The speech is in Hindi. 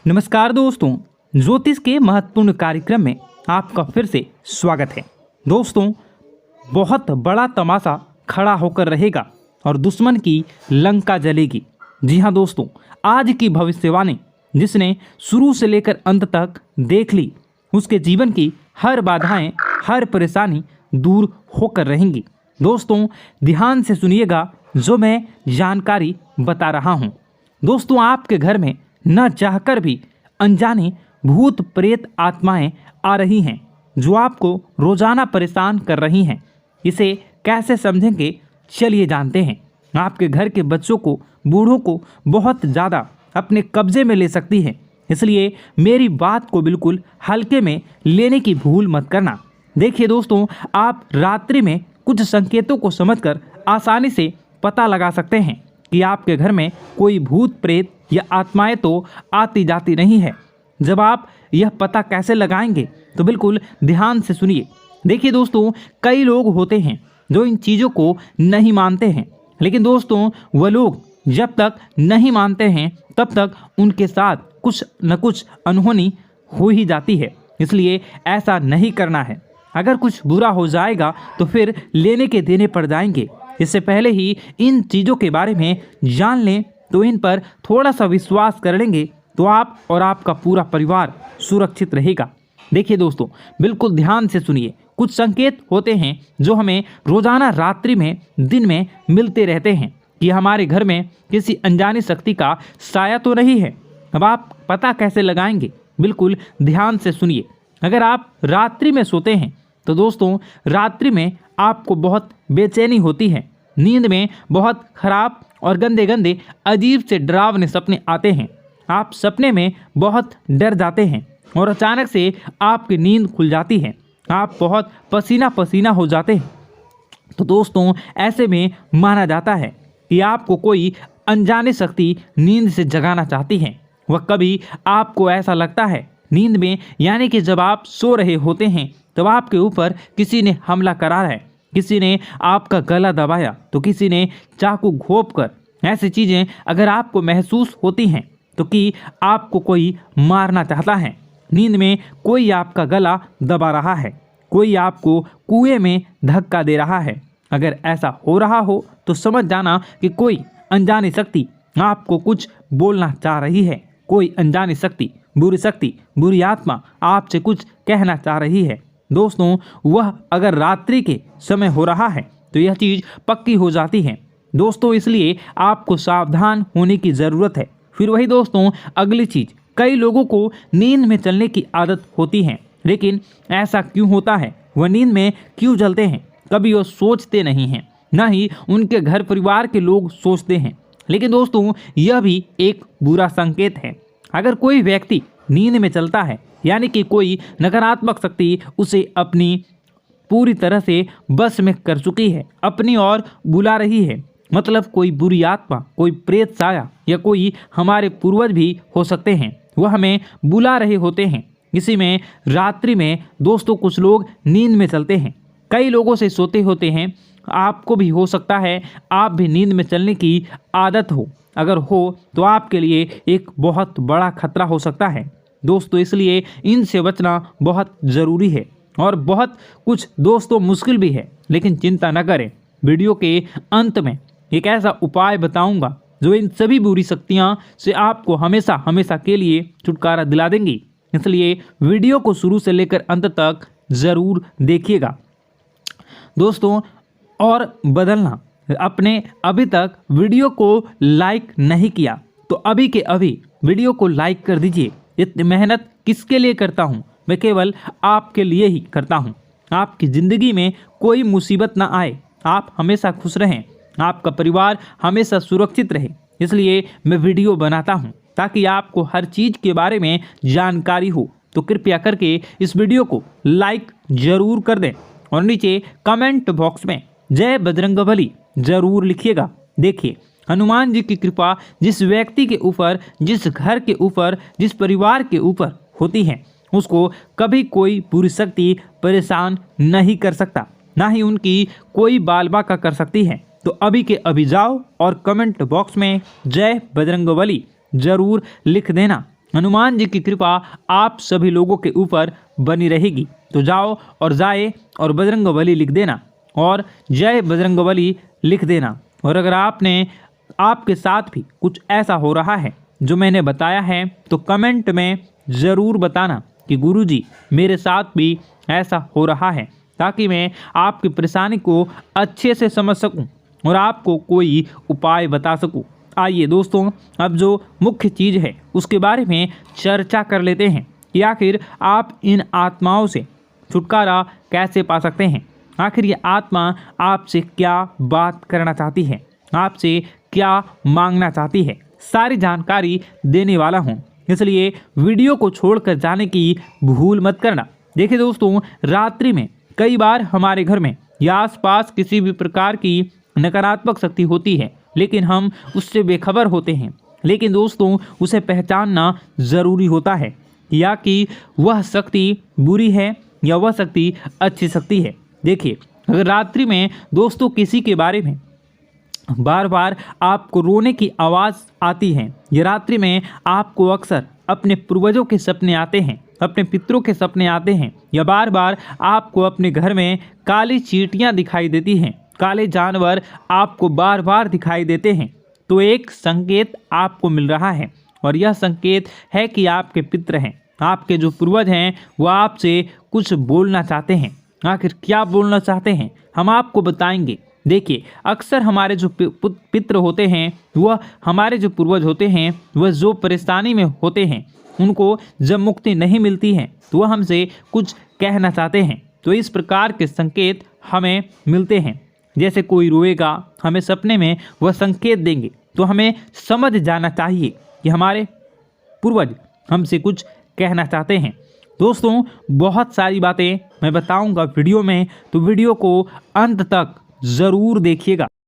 नमस्कार दोस्तों, ज्योतिष के महत्वपूर्ण कार्यक्रम में आपका फिर से स्वागत है। दोस्तों, बहुत बड़ा तमाशा खड़ा होकर रहेगा और दुश्मन की लंका जलेगी। जी हाँ दोस्तों, आज की भविष्यवाणी जिसने शुरू से लेकर अंत तक देख ली, उसके जीवन की हर बाधाएं, हर परेशानी दूर होकर रहेंगी। दोस्तों, ध्यान से सुनिएगा जो मैं जानकारी बता रहा हूँ। दोस्तों, आपके घर में न चाहकर भी अनजाने भूत प्रेत आत्माएं आ रही हैं जो आपको रोजाना परेशान कर रही हैं। इसे कैसे समझेंगे, चलिए जानते हैं। आपके घर के बच्चों को, बूढ़ों को बहुत ज़्यादा अपने कब्जे में ले सकती है, इसलिए मेरी बात को बिल्कुल हल्के में लेने की भूल मत करना। देखिए दोस्तों, आप रात्रि में कुछ संकेतों को समझकर आसानी से पता लगा सकते हैं कि आपके घर में कोई भूत प्रेत या आत्माएं तो आती जाती नहीं है। जब आप यह पता कैसे लगाएंगे तो बिल्कुल ध्यान से सुनिए। देखिए दोस्तों, कई लोग होते हैं जो इन चीज़ों को नहीं मानते हैं, लेकिन दोस्तों वह लोग जब तक नहीं मानते हैं तब तक उनके साथ कुछ न कुछ अनहोनी हो ही जाती है। इसलिए ऐसा नहीं करना है। अगर कुछ बुरा हो जाएगा तो फिर लेने के देने पड़ जाएंगे। इससे पहले ही इन चीज़ों के बारे में जान लें तो इन पर थोड़ा सा विश्वास कर लेंगे तो आप और आपका पूरा परिवार सुरक्षित रहेगा। देखिए दोस्तों, बिल्कुल ध्यान से सुनिए। कुछ संकेत होते हैं जो हमें रोजाना रात्रि में, दिन में मिलते रहते हैं कि हमारे घर में किसी अनजानी शक्ति का साया तो नहीं है। अब आप पता कैसे लगाएंगे, बिल्कुल ध्यान से सुनिए। अगर आप रात्रि में सोते हैं तो दोस्तों रात्रि में आपको बहुत बेचैनी होती है। नींद में बहुत खराब और गंदे गंदे अजीब से डरावने सपने आते हैं। आप सपने में बहुत डर जाते हैं और अचानक से आपकी नींद खुल जाती है। आप बहुत पसीना पसीना हो जाते हैं। तो दोस्तों ऐसे में माना जाता है कि आपको कोई अनजानी शक्ति नींद से जगाना चाहती है। वह कभी आपको ऐसा लगता है नींद में, यानी कि जब आप सो रहे होते हैं तब आपके ऊपर किसी ने हमला करा है, किसी ने आपका गला दबाया तो किसी ने चाकू घोंप कर। ऐसी चीज़ें अगर आपको महसूस होती हैं तो कि आपको कोई मारना चाहता है। नींद में कोई आपका गला दबा रहा है, कोई आपको कुएं में धक्का दे रहा है। अगर ऐसा हो रहा हो तो समझ जाना कि कोई अनजानी शक्ति आपको कुछ बोलना चाह रही है। कोई अनजानी शक्ति, बुरी आत्मा आपसे कुछ कहना चाह रही है। दोस्तों, वह अगर रात्रि के समय हो रहा है तो यह चीज़ पक्की हो जाती है। दोस्तों, इसलिए आपको सावधान होने की ज़रूरत है। फिर वही दोस्तों, अगली चीज़, कई लोगों को नींद में चलने की आदत होती है, लेकिन ऐसा क्यों होता है, वह नींद में क्यों चलते हैं, कभी वो सोचते नहीं हैं, ना ही उनके घर परिवार के लोग सोचते हैं। लेकिन दोस्तों यह भी एक बुरा संकेत है। अगर कोई व्यक्ति नींद में चलता है, यानी कि कोई नकारात्मक शक्ति उसे अपनी पूरी तरह से बस में कर चुकी है, अपनी ओर बुला रही है। मतलब कोई बुरी आत्मा, कोई प्रेत साया या कोई हमारे पूर्वज भी हो सकते हैं, वह हमें बुला रहे होते हैं। इसी में रात्रि में दोस्तों कुछ लोग नींद में चलते हैं, कई लोगों से सोते होते हैं। आपको भी हो सकता है आप भी नींद में चलने की आदत हो। अगर हो तो आपके लिए एक बहुत बड़ा खतरा हो सकता है दोस्तों। इसलिए इनसे बचना बहुत ज़रूरी है और बहुत कुछ दोस्तों मुश्किल भी है, लेकिन चिंता न करें। वीडियो के अंत में एक ऐसा उपाय बताऊंगा जो इन सभी बुरी शक्तियां से आपको हमेशा हमेशा के लिए छुटकारा दिला देंगी। इसलिए वीडियो को शुरू से लेकर अंत तक ज़रूर देखिएगा दोस्तों। और बदलना, अपने अभी तक वीडियो को लाइक नहीं किया तो अभी के अभी वीडियो को लाइक कर दीजिए। इतनी मेहनत किसके लिए करता हूँ, मैं केवल आपके लिए ही करता हूँ। आपकी ज़िंदगी में कोई मुसीबत ना आए, आप हमेशा खुश रहें, आपका परिवार हमेशा सुरक्षित रहे। इसलिए मैं वीडियो बनाता हूँ ताकि आपको हर चीज़ के बारे में जानकारी हो। तो कृपया करके इस वीडियो को लाइक ज़रूर कर दें और नीचे कमेंट बॉक्स में जय बजरंगबली ज़रूर लिखिएगा। देखिए, हनुमान जी की कृपा जिस व्यक्ति के ऊपर, जिस घर के ऊपर, जिस परिवार के ऊपर होती है, उसको कभी कोई बुरी शक्ति परेशान नहीं कर सकता, ना ही उनकी कोई बाल बाका कर सकती है। तो अभी के अभी जाओ और कमेंट बॉक्स में जय बजरंगबली ज़रूर लिख देना। हनुमान जी की कृपा आप सभी लोगों के ऊपर बनी रहेगी। तो जाओ और जाए और बजरंगबली लिख देना और जय बजरंगबली लिख देना। और अगर आपके साथ भी कुछ ऐसा हो रहा है जो मैंने बताया है तो कमेंट में ज़रूर बताना कि गुरुजी मेरे साथ भी ऐसा हो रहा है, ताकि मैं आपकी परेशानी को अच्छे से समझ सकूं और आपको कोई उपाय बता सकूं। आइए दोस्तों, अब जो मुख्य चीज़ है उसके बारे में चर्चा कर लेते हैं कि आखिर आप इन आत्माओं से छुटकारा कैसे पा सकते हैं। आखिर ये आत्मा आपसे क्या बात करना चाहती है, आपसे क्या मांगना चाहती है, सारी जानकारी देने वाला हूँ, इसलिए वीडियो को छोड़कर जाने की भूल मत करना। देखिए दोस्तों, रात्रि में कई बार हमारे घर में या आसपास किसी भी प्रकार की नकारात्मक शक्ति होती है, लेकिन हम उससे बेखबर होते हैं। लेकिन दोस्तों, उसे पहचानना ज़रूरी होता है या कि वह शक्ति बुरी है या वह शक्ति अच्छी शक्ति है। देखिए, अगर रात्रि में दोस्तों किसी के बारे में बार बार आपको रोने की आवाज़ आती है या रात्रि में आपको अक्सर अपने पूर्वजों के सपने आते हैं, अपने पितरों के सपने आते हैं, या बार बार आपको अपने घर में काली चींटियां दिखाई देती हैं, काले जानवर आपको बार बार दिखाई देते हैं, तो एक संकेत आपको मिल रहा है। और यह संकेत है कि आपके पितर हैं, आपके जो पूर्वज हैं, वह आपसे कुछ बोलना चाहते हैं। आखिर क्या बोलना चाहते हैं हम आपको बताएंगे। देखिए, अक्सर हमारे जो पितृ होते हैं, वह हमारे जो पूर्वज होते हैं, वह जो परेशानी में होते हैं, उनको जब मुक्ति नहीं मिलती है तो वह हमसे कुछ कहना चाहते हैं। तो इस प्रकार के संकेत हमें मिलते हैं। जैसे कोई रोएगा, हमें सपने में वह संकेत देंगे, तो हमें समझ जाना चाहिए कि हमारे पूर्वज हमसे कुछ कहना चाहते हैं। दोस्तों, बहुत सारी बातें मैं बताऊंगा वीडियो में, तो वीडियो को अंत तक ज़रूर देखिएगा।